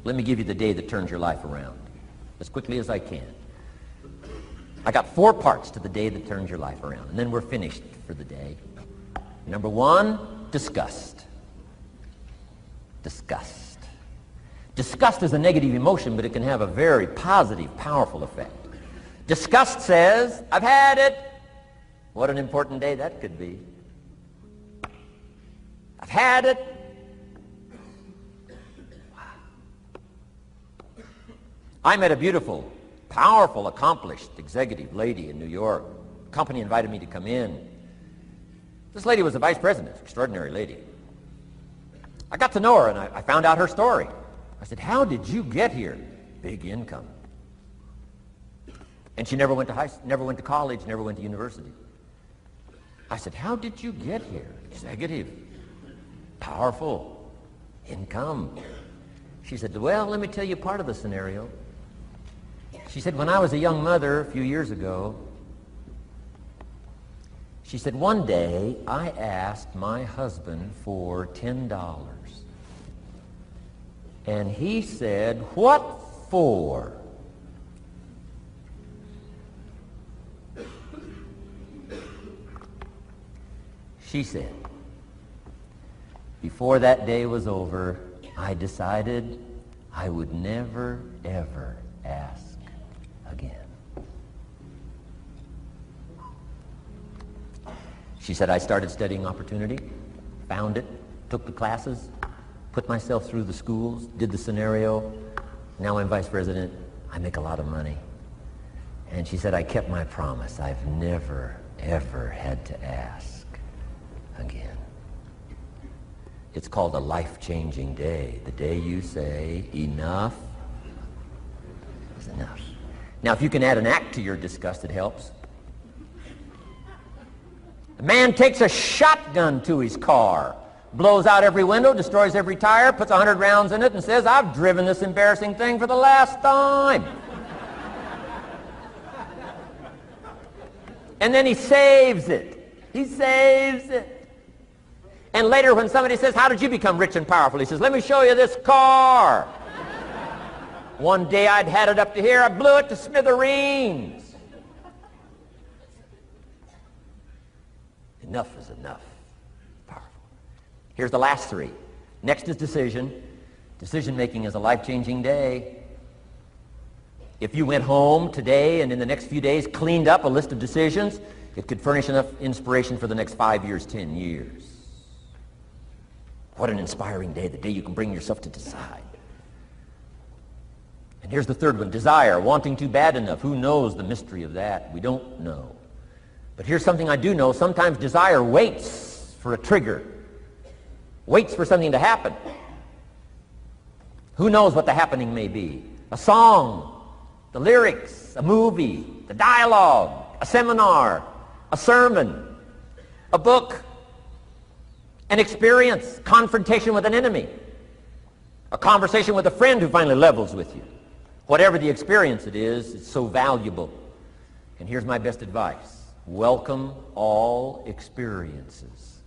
Let me give you the day that turns your life around, as quickly as I can. I got 4 parts to the day that turns your life around, and then we're finished for the day. Number 1, disgust. Disgust. Disgust is a negative emotion, but it can have a very positive, powerful effect. Disgust says, I've had it. What an important day that could be. I've had it. Wow. I met a beautiful, powerful, accomplished executive lady in New York. The company invited me to come in. This lady was a vice president, extraordinary lady. I got to know her, and I found out her story. I said, how did you get here? Big income. And she never went to college, never went to university. I said, how did you get here? Executive, powerful, income. She said, well, let me tell you part of the scenario. She said, when I was a young mother a few years ago, she said, one day I asked my husband for $10. And he said, what for? She said, before that day was over, I decided I would never, ever ask again. She said, I started studying opportunity, found it, took the classes, put myself through the schools, did the scenario. Now I'm vice president. I make a lot of money. And she said, I kept my promise. I've never, ever had to ask again. It's called a life-changing day. The day you say, enough is enough. Now, if you can add an act to your disgust, it helps. A man takes a shotgun to his car, blows out every window, destroys every tire, puts 100 rounds in it, and says, I've driven this embarrassing thing for the last time. And then he saves it. He saves it. And later when somebody says, how did you become rich and powerful? He says, let me show you this car. One day I'd had it up to here, I blew it to smithereens. Enough is enough. Powerful. Here's the last 3. Next is decision. Decision-making is a life-changing day. If you went home today and in the next few days cleaned up a list of decisions, it could furnish enough inspiration for the next 5 years, 10 years. What an inspiring day, the day you can bring yourself to decide. And here's the 3rd one, desire, wanting too bad enough. Who knows the mystery of that? We don't know. But here's something I do know. Sometimes desire waits for a trigger, waits for something to happen. Who knows what the happening may be? A song, the lyrics, a movie, the dialogue, a seminar, a sermon, a book, an experience, confrontation with an enemy, a conversation with a friend who finally levels with you. Whatever the experience it is, it's so valuable. And here's my best advice. Welcome all experiences.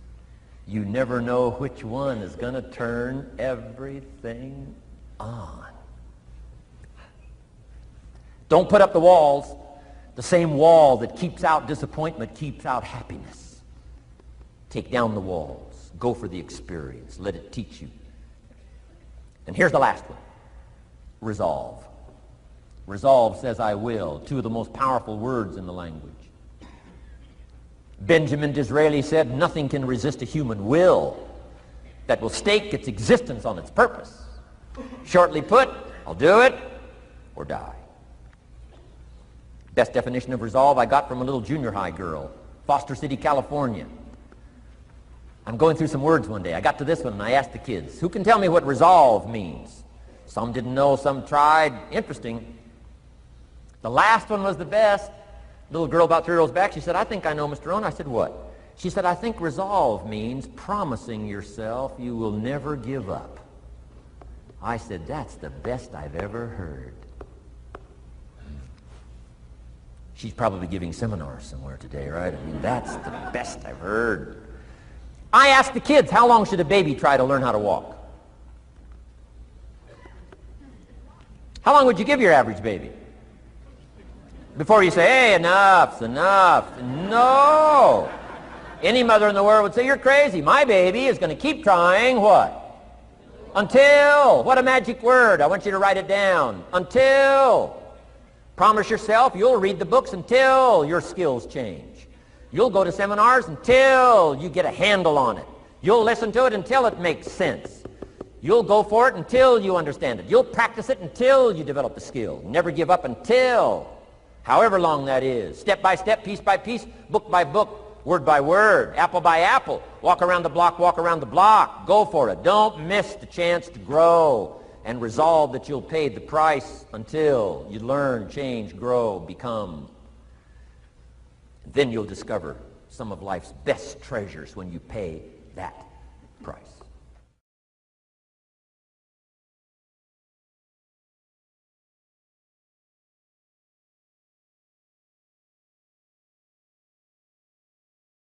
You never know which one is going to turn everything on. Don't put up the walls. The same wall that keeps out disappointment keeps out happiness. Take down the walls. Go for the experience. Let it teach you. And here's the last one. Resolve. Resolve says I will. 2 of the most powerful words in the language. Benjamin Disraeli said, nothing can resist a human will that will stake its existence on its purpose. Shortly put, I'll do it or die. Best definition of resolve I got from a little junior high girl, Foster City, California. I'm going through some words one day. I got to this one and I asked the kids, who can tell me what resolve means? Some didn't know, some tried. Interesting. The last one was the best. Little girl about 3 rows back, she said, I think I know, Mr. Rohn. I said, what? She said, I think resolve means promising yourself you will never give up. I said, that's the best I've ever heard. She's probably giving seminars somewhere today, right? I mean, that's the best I've heard. I asked the kids, how long should a baby try to learn how to walk? How long would you give your average baby? Before you say, hey, enough's enough. No. Any mother in the world would say, you're crazy. My baby is going to keep trying what? Until. What a magic word. I want you to write it down. Until. Promise yourself you'll read the books until your skills change. You'll go to seminars until you get a handle on it. You'll listen to it until it makes sense. You'll go for it until you understand it. You'll practice it until you develop the skill. Never give up until, however long that is. Step by step, piece by piece, book by book, word by word, apple by apple. Walk around the block, walk around the block. Go for it. Don't miss the chance to grow, and resolve that you'll pay the price until you learn, change, grow, become. Then you'll discover some of life's best treasures when you pay that price.